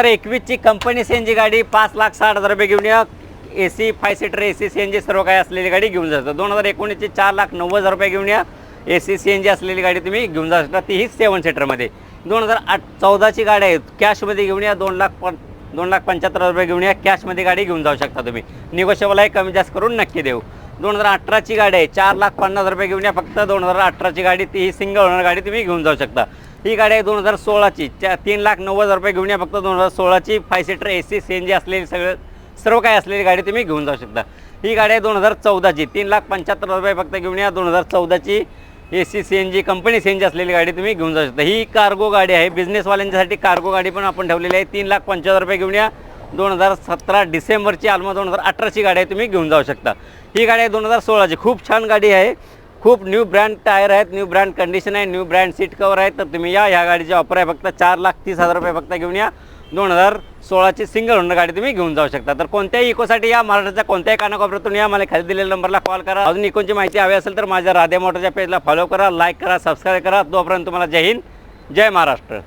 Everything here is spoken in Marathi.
2021ची कंपनी सीएनजी गाडी 5,60,000 रुपये घेऊन या। AC 5 सीटर AC CNG सर्व काही असलेली गाडी घेऊन जातो। 2019ची 4,90,000 रुपये घेऊन या। AC CNG असलेली गाडी तुम्ही घेऊन जाऊ शकता, तीही 7 सीटरमध्ये। 2014ची गाडी आहे, कॅशमध्ये घेऊन या। 2,75,000 रुपये घेऊन या, कॅशमध्ये गाडी घेऊन जाऊ शकता तुम्ही। निगोशिएबल आहे, कमी जास्त करून नक्की देऊ। 2018ची गाडी आहे, 4,50,000 रुपये घेऊन या। फक्त 2018ची गाडी, तीही सिंगल ओनर गाडी तुम्ही घेऊन जाऊ शकता। ही गाडी आहे 2016ची, 3,90,000 रुपये घेऊन या। फक्त 2016ची 5 सीटर AC CNG असलेली सर्व काही असलेली गाडी तुम्ही घेऊन जाऊ शकता। ही गाडी आहे 2014ची, 3,75,000 रुपये फक्त घेऊन या। 2014ची AC CNG कंपनी CNG असलेली गाडी तुम्ही घेऊन जाऊ शकता। ही कार्गो गाडी आहे, बिझनेसवाल्यांच्यासाठी कार्गो गाडी पण आपण ठेवलेली आहे। 3,75,000 रुपये घेऊन या। 2017 डिसेंबरची आल्मो 2018ची गाडी आहे, तुम्ही घेऊन जाऊ शकता। ही गाडी आहे 2016ची, खूप छान गाडी आहे। खूप न्यू ब्रँड टायर आहेत, न्यू ब्रँड कंडिशन आहे, न्यू ब्रँड सीट कवर आहे। तर तुम्ही या, ह्या गाडीची ऑफर आहे फक्त 4,30,000 रुपये फक्त घेऊन या। 2016ची सिंगल ओनर गाडी तुम्ही घेऊन जाऊ शकता। तर कोणत्याही इकोसाठी या, महाराष्ट्राच्या कोणत्याही कानाकोपऱ्यातून या, मला खाली दिलेल्या नंबरला कॉल करा। अजून इकोची माहिती हवी असेल तर माझ्या राधे मोटरच्या पेजला फॉलो करा, लाईक करा, सबस्क्राईब करा। तोपर्यंत तुम्हाला जय हिंद, जय महाराष्ट्र।